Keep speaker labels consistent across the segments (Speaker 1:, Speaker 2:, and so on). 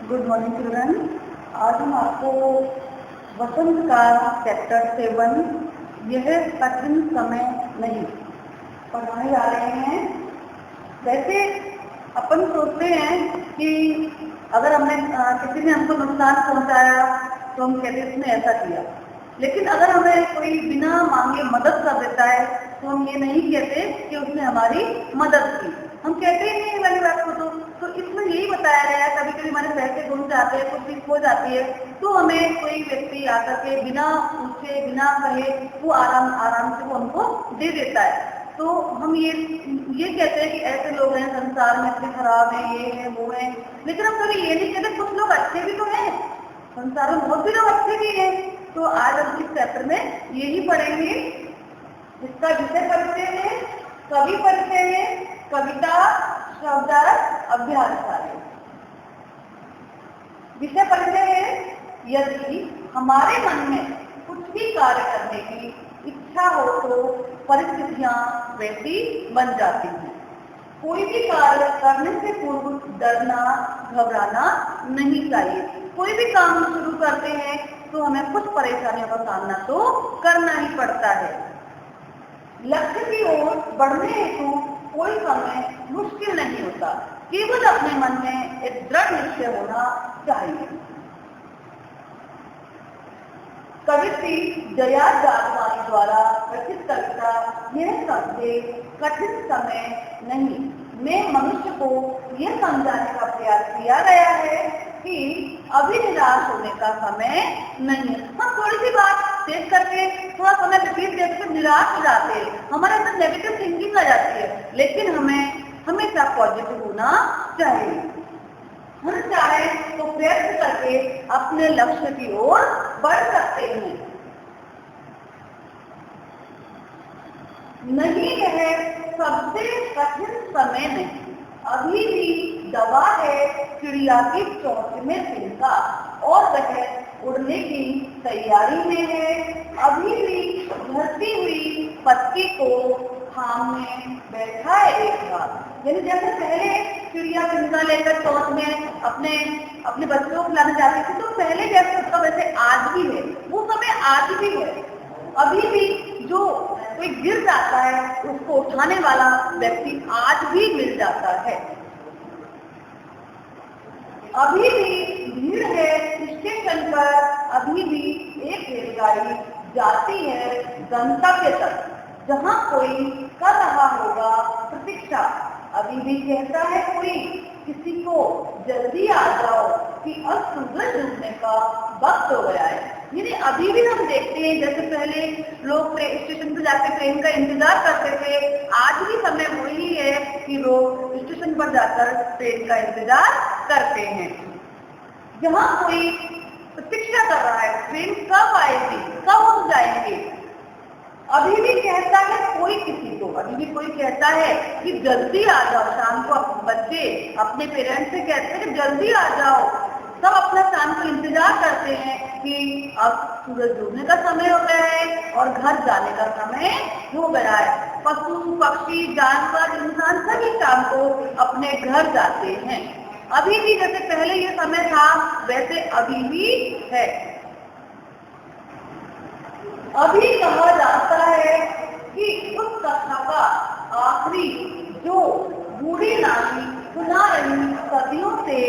Speaker 1: Good morning children. आज हम आपको वसंत का चैप्टर 7 यह कठिन समय नहीं पढ़ाने जा रहे हैं। वैसे अपन सोचते हैं कि अगर हमने किसी ने हमको नुकसान पहुंचाया तो हम कहते हैं उसने ऐसा किया, लेकिन अगर हमें कोई बिना मांगे मदद कर देता है तो हम ये नहीं कहते कि उसने हमारी मदद की, हम कहते ही नहीं वाली बात को। तो इसमें यही बताया गया है, कभी कभी हमारे पैसे गुम जाते हैं, कुछ चीज खो जाती है, तो हमें कोई व्यक्ति आकर के बिना पूछे बिना कहे वो आराम से वो हमको दे देता है। तो हम ये कहते हैं कि ऐसे लोग हैं संसार में, इतने खराब है, ये है वो है, लेकिन हम कभी ये नहीं कहते कुछ लोग अच्छे भी तो हैं, संसार में बहुत भी लोग अच्छे भी हैं। तो आज हम इस चैप्टर में यही पढ़ेंगे। इसका विषय परिचय है, कवि परिचय है, कविता, शब्दार्थ, अभ्यास कार्य। विषय परिचय है, यदि हमारे मन में कुछ भी कार्य करने की इच्छा हो तो परिस्थितियां वैसी बन जाती हैं। कोई भी कार्य करने से पूर्व डरना घबराना नहीं चाहिए। कोई भी काम शुरू करते हैं तो हमें कुछ परेशानियों का सामना तो करना ही पड़ता है। लक्ष्य की ओर बढ़ने हेतु कोई समय मुश्किल नहीं होता, केवल अपने मन में एक दृढ़ निश्चय होना चाहिए। कवित्री जया जागवानी द्वारा रचित कविता यह संदेश कठिन समय नहीं में मनुष्य को यह समझाने का प्रयास किया गया है कि अभी निराश होने का समय नहीं है। हम थोड़ी सी बात देख करके थोड़ा समय व्यतीत देखकर निराश हो जाते हैं, हमारे अंदर नेगेटिव थिंकिंग आ जाती है, लेकिन हमें हमेशा पॉजिटिव होना चाहिए। हम चाहे तो प्रयत्न करके अपने लक्ष्य की ओर बढ़ सकते हैं। नहीं है सबसे कठिन समय नहीं, अभी भी दबा है चिड़िया की चोंच में तिनका और वह उड़ने की तैयारी में है। अभी भी धरती हुई पत्ती को थामने बैठा है एक बार। यानी जैसे पहले चिड़िया तिनका लेकर चोंच में अपने बच्चों को खिलाने जाती थी, तो पहले जैसे उसका वैसे आज भी है, वो समय आज भी है। अभी भी जो कोई गिर जाता है उसको उठाने वाला व्यक्ति आज भी मिल जाता है। अभी भी भीड़ है स्टेशन पर, अभी भी एक रेलगाड़ी जाती है गंतव्य तक जहाँ कोई कर रहा होगा प्रतीक्षा। अभी भी कहता है कोई किसी को जल्दी आ जाओ कि अब सूरज डूबने का वक्त हो गया है। यानी अभी भी हम देखते हैं जैसे पहले लोग स्टेशन पर जाकर ट्रेन का इंतजार करते थे, आज भी समय वही है कि लोग स्टेशन पर जाकर ट्रेन का इंतजार करते हैं। जहाँ कोई प्रतीक्षा कर रहा है ट्रेन कब आएगी, कब हम जाएंगे, अभी भी कहता है कोई किसी को, अभी भी कोई कहता है कि जल्दी आ जाओ। शाम को बच्चे अपने पेरेंट्स से कहते हैं कि जल्दी आ जाओ, सब अपना शाम को इंतजार करते हैं कि अब सूरज डूबने का समय हो गया है और घर जाने का समय हो गया है। पशु पक्षी जानवर इंसान सभी शाम को अपने घर जाते हैं। अभी भी जैसे पहले ये समय था वैसे अभी भी है। अभी कहा जाता है कि उस कथा का आखिरी जो बूढ़ी नानी सुना रही सदियों से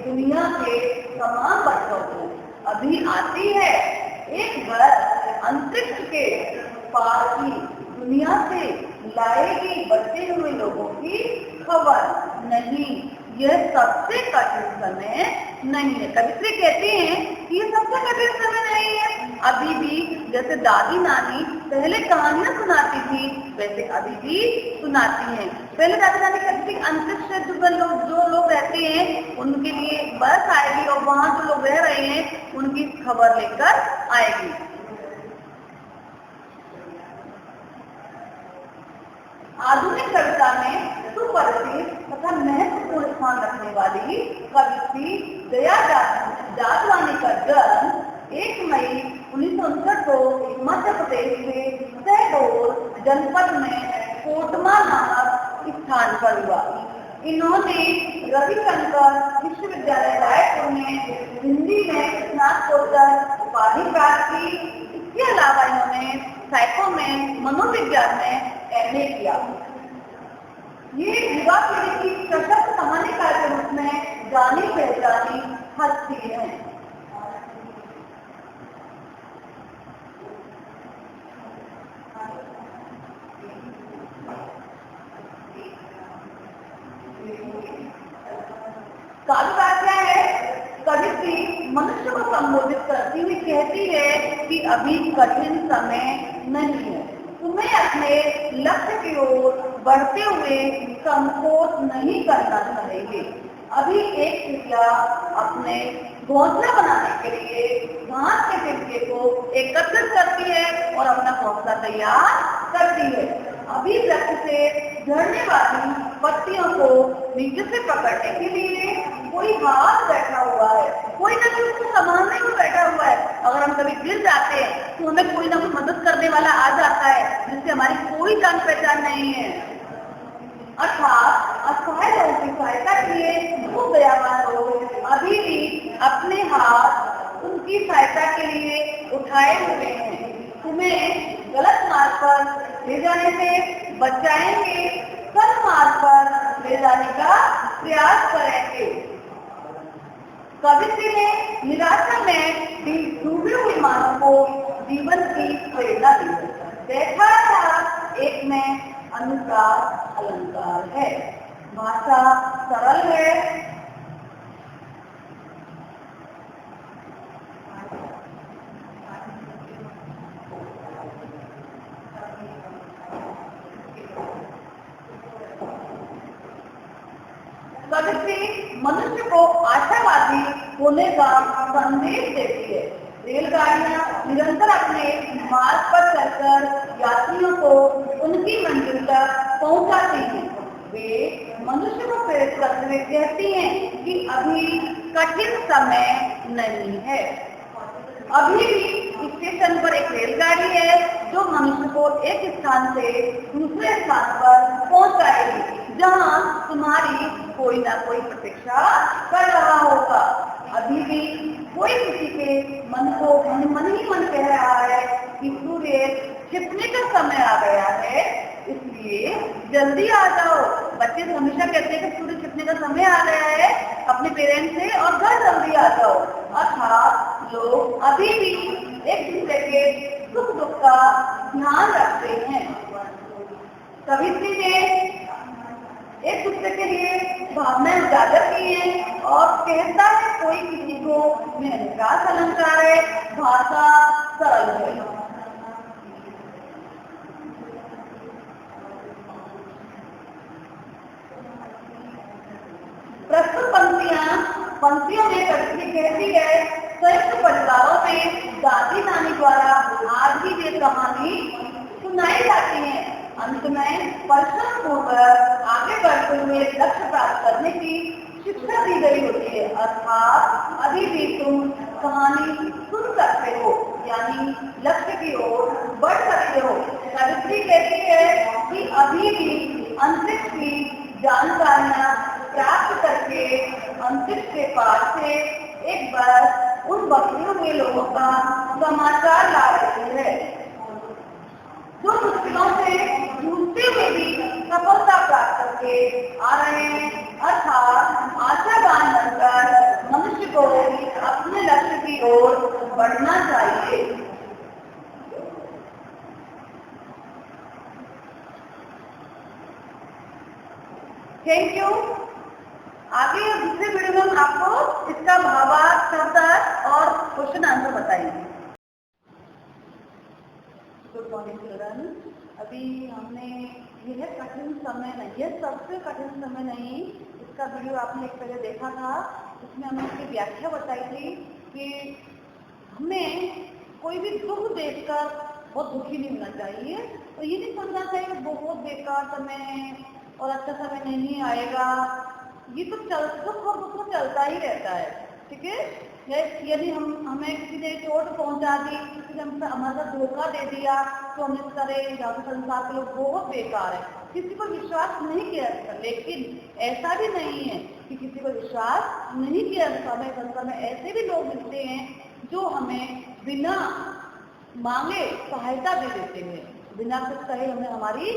Speaker 1: दुनिया के तमाम बच्चों को अभी आती है। एक बार अंतरिक्ष के पार की दुनिया से लाएगी बचे हुए लोगों की खबर। नहीं, यह सबसे कठिन समय नहीं है। कवित्री कहती हैं कि ये सबसे कठिन समय नहीं है। अभी भी जैसे दादी नानी पहले कहानियां सुनाती थी वैसे अभी भी सुनाती हैं। पहले दादी नानी कहती थी अंतरिक्ष से जो लोग रहते हैं उनके लिए बस आएगी और वहां जो लोग रह रहे हैं उनकी खबर लेकर आएगी। आधुनिक कविता में सुपरिचित तथा महत्वपूर्ण स्थान रखने वाली कवित्री जया जागवानी का जन्म 1 मई 1959 को मध्य प्रदेश के शहडोल जनपद में कोटमा नामक स्थान पर हुआ। इन्होंने रविशंकर विश्वविद्यालय रायपुर में हिंदी में स्नातकोत्तर उपाधि प्राप्त की। इसके अलावा इन्होंने साइको में मनोविज्ञान में MA किया। ये युवा पीढ़ी की सशक्त कहानीकार के रूप में जानी पहचानी हस्ती है। काव्य है, कवित्री मनुष्य को संबोधित करती हुई कहती है कि अभी कठिन समय नहीं है, तुम्हें अपने लक्ष्य की ओर बढ़ते हुए संकोच नहीं करना चाहिए। अभी एक चिड़िया अपने घोंसला बनाने के लिए घास के छिलके को एकत्रित करती है और अपना घोंसला तैयार करती है। अभी वृक्ष से झड़ने वाली पत्तियों को नीचे से पकड़ने के लिए कोई हाथ बैठा हुआ है, कोई ना कोई उसको संभालने को बैठा हुआ है। अगर हम कभी गिर जाते हैं तो हमें कोई ना कोई मदद करने वाला आ जाता है, जिससे हमारी कोई जान पहचान नहीं है। अर्थात असहाय लोगों की सहायता के लिए वो दयावान लोग अभी भी अपने हाथ उनकी सहायता के लिए उठाए हुए हैं। तुम्हें गलत मार्ग पर ले जाने से बचाएंगे, सही मार्ग पर ले जाने का प्रयास करेंगे। कवित्री ने निराशा में डूबी हुई मानव को जीवन की प्रेरणा दी। देखा था एक में अनुसार अलंकार है, भाषा सरल है, कवित्री मनुष्य को आशावादी होने का संदेश देती है। रेलगाड़ियां निरंतर अपने मार्ग पर चलकर यात्रियों को उनकी मंजिल तक पहुंचाती हैं। वे मनुष्य को प्रेरित करते हुए कहती हैं कि अभी कठिन समय नहीं है। अभी भी स्टेशन पर एक रेलगाड़ी है जो मनुष्य को एक स्थान से दूसरे स्थान पर पहुंचाएगी, जहां तुम्हारी कोई ना कोई प्रतीक्षा कर रहा होगा। अभी भी कोई किसी के मन को मन ही मन कह रहा है कि सूर्य छिपने का समय आ गया है, इसलिए जल्दी आ जाओ। बच्चे हमेशा कहते हैं कि सूर्य छिपने का समय आ गया है, अपने पेरेंट्स से और घर जल्दी आ जाओ। अर्थात लोग अभी भी एक दूसरे के सुख दुख का ध्यान रखते हैं। कवित्री ने एक दूसरे के लिए भावनाएं उजागर की है और कहता है कोई किसी को निराश अलंकार है, भाषा सरल है। प्रस्तुत पंक्तियों में कवित्री कहती है, संयुक्त परिवारों में दादी नानी द्वारा आज भी ये कहानी सुनाई जाती है। अंत में परिश्रम होकर आगे बढ़ते हुए लक्ष्य प्राप्त करने की शिक्षा दी गई होती है। अर्थात अभी भी तुम कहानी सुन सकते हो, यानी लक्ष्य की ओर बढ़ सकते हो। कवित्री कहती है कि अभी भी अंतरिक्ष की जानकारियां प्राप्त करके अंतरिक्ष के पास से एक बार उन बचे हुए लोगों का समाचार ला रही है जो मुश्किलों से जूझते हुए भी सफलता प्राप्त करके आ रहे हैं। अर्थात आशावान बनकर मनुष्य को अपने लक्ष्य की ओर बढ़ना चाहिए। Thank you. आगे दूसरे वीडियो में आपको इसका भावार्थ, शब्दार्थ और क्वेश्चन आंसर बताएंगे। Good morning children. अभी हमने यह कठिन समय नहीं, यह सबसे कठिन समय नहीं, इसका वीडियो आपने एक पहले देखा था। इसमें हमने इसकी व्याख्या बताई थी कि हमें कोई भी दुख देखकर बहुत दुखी नहीं होना चाहिए और ये नहीं सोचना चाहिए बहुत बेकार समय है और अच्छा समय नहीं आएगा। ये तो दुख और दुख चलता ही रहता है, ठीक है। यदि हमें किसी ने चोट पहुंचा दी, किसी ने हमारे साथ धोखा दे दिया तो हम इस तरह या तो संसार के लोग बहुत बेकार है, किसी पर विश्वास नहीं किया जाता। लेकिन ऐसा भी नहीं है कि किसी पर विश्वास नहीं किया जाता। हमें संसार में ऐसे भी लोग मिलते हैं जो हमें बिना मांगे सहायता दे देते हैं, बिना कुछ कहे हमें हमारी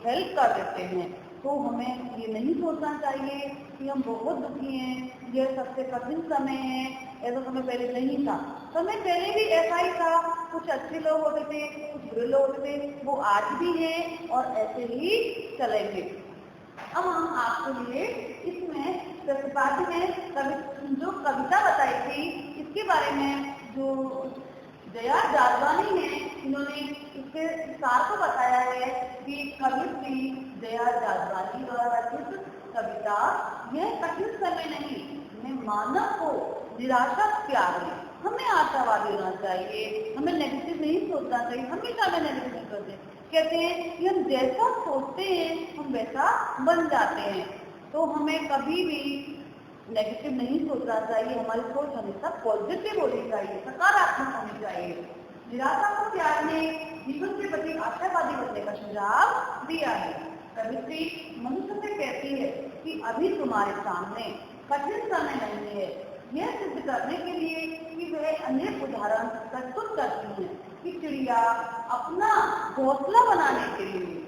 Speaker 1: हेल्प कर देते हैं। तो हमें ये नहीं सोचना चाहिए कि हम बहुत दुखी हैं, ये सबसे कठिन समय है, ऐसा समय पहले नहीं था। समय पहले भी ऐसा ही था, कुछ अच्छे लोग होते थे, कुछ बुरे लोग होते थे, वो आज भी हैं और ऐसे ही चलेंगे। अब हम आपके लिए इसमें प्रतिपाद्य में जो कविता बताई थी, इसके बारे में जो जया जादवानी ने, इन्होंने इसके सार को बताया है कि कवित्री जया जादवानी द्वारा रचित कविता, यह कठिन समय नहीं, हमें मानव को निराशा त्याग है। हमें आशावादी होना चाहिए, हमें नेगेटिव नहीं सोचना चाहिए, हमेशा हमें नेगेटिव नहीं करते। कहते हैं कि हम जैसा सोचते हैं हम वैसा बन जाते हैं। तो हमें कभी भी नेगेटिव नहीं सोचना चाहिए, हमारी सोच हमेशा पॉजिटिव होनी चाहिए, सकारात्मक होनी चाहिए। निराशा को त्यागने, जीवन के प्रति आशावादी बनने का सुझाव दिया है। कवित्री मनुष्य से कहती है कि अभी तुम्हारे सामने कठिन समय नहीं है, यह सिद्ध करने के लिए कि वह अनेक उदाहरण प्रस्तुत करती है कि चिड़िया अपना घोंसला बनाने के लिए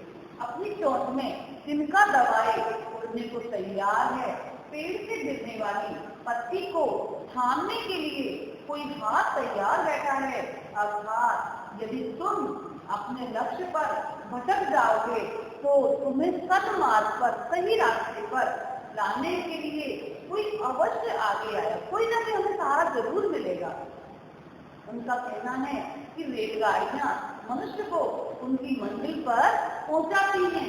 Speaker 1: अपनी चोंच में तिनका दबाए उड़ने को तैयार है। पेड़ से गिरने वाली पत्ती को थामने के लिए कोई हाथ तैयार बैठा है। अर्थात यदि तुम अपने लक्ष्य पर भटक जाओगे तो तुम्हें सन्मार्ग पर, सही रास्ते पर लाने के लिए कोई अवश्य आगे आया, कोई ना कोई हमें सहारा जरूर मिलेगा। उनका कहना है कि रेलगाड़ियां मनुष्य को उनकी मंजिल पर पहुंचाती हैं।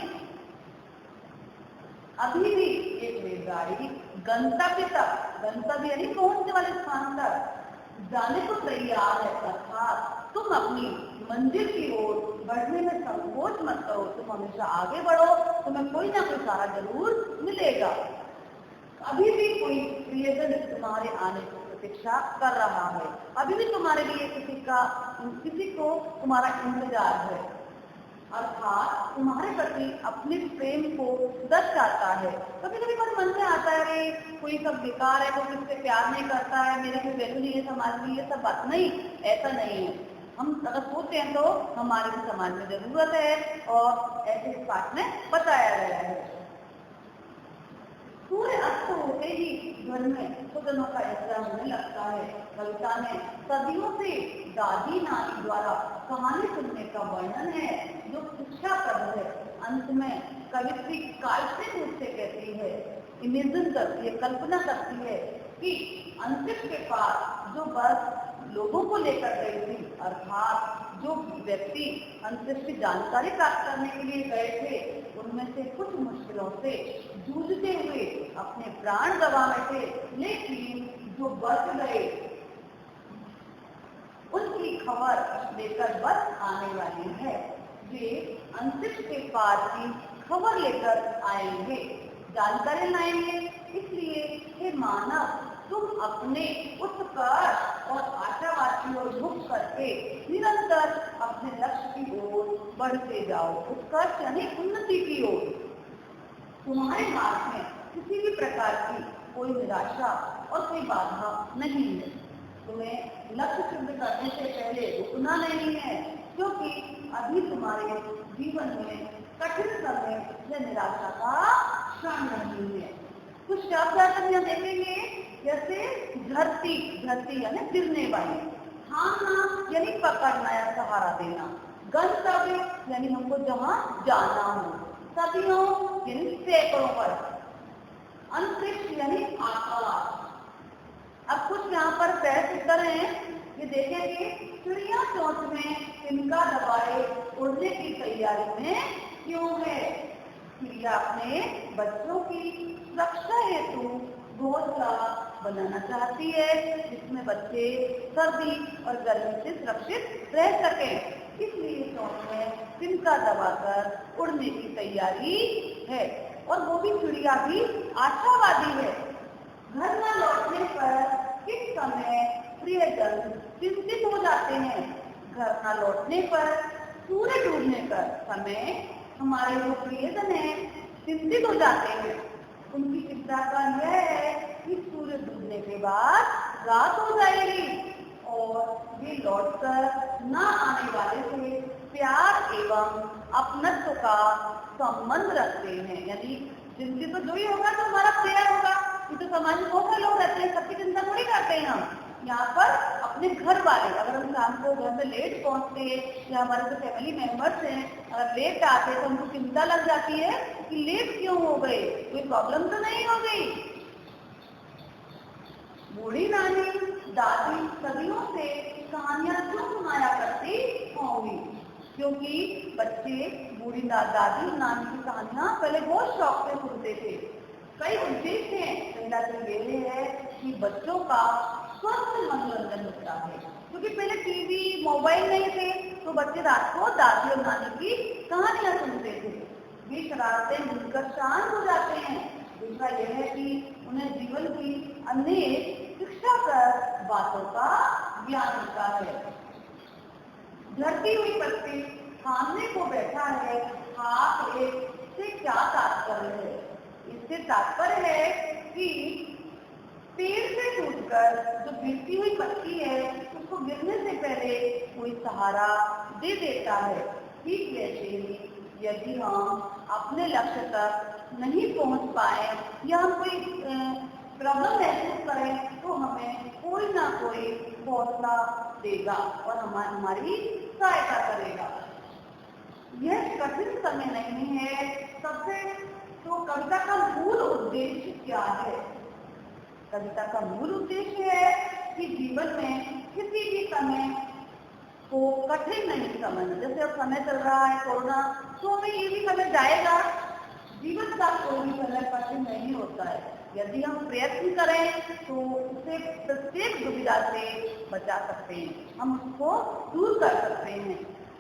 Speaker 1: अभी भी एक रेलगाड़ी गंतव्य तक, गंतव्य यानी पहुंचने वाले स्थान तक जाने को तैयार है। अर्थात तुम अपनी मंजिल की ओर बढ़ने में संकोच मत करो, तुम हमेशा आगे बढ़ो, तुम्हें कोई ना कोई सहारा जरूर मिलेगा। अभी भी कोई प्रियजन तुम्हारे आने की प्रतीक्षा कर रहा है, अभी भी तुम्हारे लिए किसी को तुम्हारा इंतजार है। अर्थात तुम्हारे प्रति अपने प्रेम को दर्शाता है। कभी कभी हमारे मन में आता है कोई सब बेकार है, कोई मुझसे प्यार नहीं करता है, मेरी कोई वैल्यू नहीं है समाज में, ये सब बात नहीं, ऐसा नहीं है। हम अगर सोचते हैं तो हमारे भी समाज में जरूरत है और ऐसे इस पाठ में बताया गया है। सूर्य अस्त होते ही घर में सुगनों का यात्रा होने लगता है। कविता में सदियों से दादी नानी द्वारा कहानी सुनने का वर्णन है जो शिक्षाप्रद है। अंत में कवित्री काल्पनिक रूप से कहती है, इमेजिन करती है, कल्पना करती है कि अंतरिक्ष के पास जो बस लोगों को लेकर गई थी, अर्थात जो व्यक्ति अंतरिक्ष की जानकारी प्राप्त करने के लिए गए थे, उनमें से कुछ मुश्किलों से जूझते हुए अपने प्राण गंवा बैठे, लेकिन जो बच गए उनकी खबर लेकर बस आने वाली है। वे अंतरिक्ष के पार की खबर लेकर आएंगे, जानकारी लाएंगे। इसलिए हे मानव, तुम अपने उत्कर्ष और आशावाद की ओर मुख करके निरंतर अपने लक्ष्य की ओर बढ़ते जाओ। उत्कर्ष यानी उन्नति की ओर। तुम्हारे मार्ग में किसी भी प्रकार की कोई निराशा और कोई बाधा नहीं है। तुम्हें लक्ष्य सिद्ध करने से पहले रुकना नहीं है, क्योंकि अभी तुम्हारे जीवन में कठिन समय या निराशा का क्षण नहीं है। कुछ शब्द यहाँ देखेंगे, जैसे धरती, धरती यानी गिरने वाली, थामना यानी पकड़ना या सहारा देना, गंतव्य यानी हमको जहाँ जाना हो, सदियों यानी सैकड़ों वर्ष, अंतरिक्ष यानी आकाश। अब कुछ यहाँ पर पैर उतर हैं, ये देखेंगे चिड़िया चोंच में तिनका दबाए उड़ने की तैयारी में क्यों है। चिड़िया अपने बच्चों की सुरक्षा हेतु घोंसला बनाना चाहती है जिसमें बच्चे सर्दी और गर्मी से सुरक्षित रह सकें। इसलिए चोंच में तिनका दबाकर उड़ने की तैयारी है। और वो भी चिड़िया भी आशावादी है। घर न लौटने पर किस समय प्रियजन चिंतित हो जाते हैं। घर न लौटने पर, सूर्य डूबने पर समय हमारे जो प्रियजन है चिंतित हो जाते हैं। उनकी चिंता का यह है कि सूर्य डूबने के बाद रात हो जाएगी और वे लौटकर न आने वाले से प्यार एवं अपनत्व का संबंध रखते हैं। यानी चिंतित तो जो ही होगा तो हमारा प्यार होगा। ये तो समाज में बहुत सारे लोग रहते हैं, सबकी चिंता थोड़ी करते हैं हम। यहाँ पर अपने घर वाले, अगर हम शाम को घर में लेट पहुंचते हैं या हमारे जो फैमिली मेंबर्स हैं अगर लेट आते हैं तो उनको चिंता लग जाती है कि लेट क्यों हो गए, कोई प्रॉब्लम तो नहीं हो गई। बूढ़ी नानी दादी सदियों से कहानियां क्यों सुनाया करती होंगी? क्योंकि बच्चे बूढ़ी दादी और नानी की कहानियां पहले बहुत शौक से सुनते थे। कई उद्देश्य हैं। पहला तो ये है कि बच्चों का स्वस्थ मनोरंजन होता है, क्योंकि पहले टीवी मोबाइल नहीं थे तो बच्चे रात को दादी और नानी की कहानियां सुनते थे। वे शरारतें भूलकर शांत हो जाते हैं। दूसरा यह है कि उन्हें जीवन की अनेक शिक्षाप्रद बातों का ज्ञान होता है। झड़ती हुई पत्ती थामने को बैठा है, हाथ एक से क्या तात्पर्य है? इससे तात्पर्य है कि पेड़ से टूटकर जो गिरती हुई पत्ती है उसको गिरने से पहले कोई सहारा दे देता है। ठीक वैसे ही यदि हम अपने लक्ष्य तक नहीं पहुंच पाए या हम कोई प्रॉब्लम महसूस करें तो हमें कोई ना कोई हौसला देगा और हमारी सहायता करेगा। यह कठिन समय नहीं है। सबसे तो कविता का मूल उद्देश्य क्या है? कविता का मूल उद्देश्य है कि जीवन में किसी भी समय को कठिन नहीं समझना। जैसे अब समय चल रहा है कोरोना, तो हमें ये भी समय जाएगा। जीवन का कोई भी समय कठिन नहीं होता है। यदि हम प्रयत्न करें तो उसे प्रत्येक दुविधा से बचा सकते हैं, हम उसको दूर कर सकते हैं।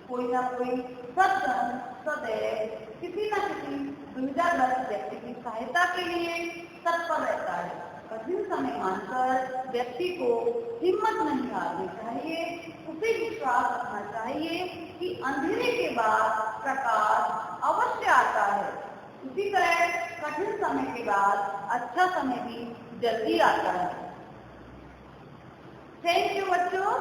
Speaker 1: कोई ना कोई सदैव किसी न किसी दुविधाग्रस्त व्यक्ति की सहायता के लिए तत्पर रहता है। कठिन समय मानकर व्यक्ति को हिम्मत नहीं हारनी चाहिए। उसे विश्वास रखना चाहिए कि अंधेरे के बाद प्रकाश अवश्य आता है। उसी तरह कठिन समय के बाद अच्छा समय भी जल्दी आता है। थैंक यू बच्चों।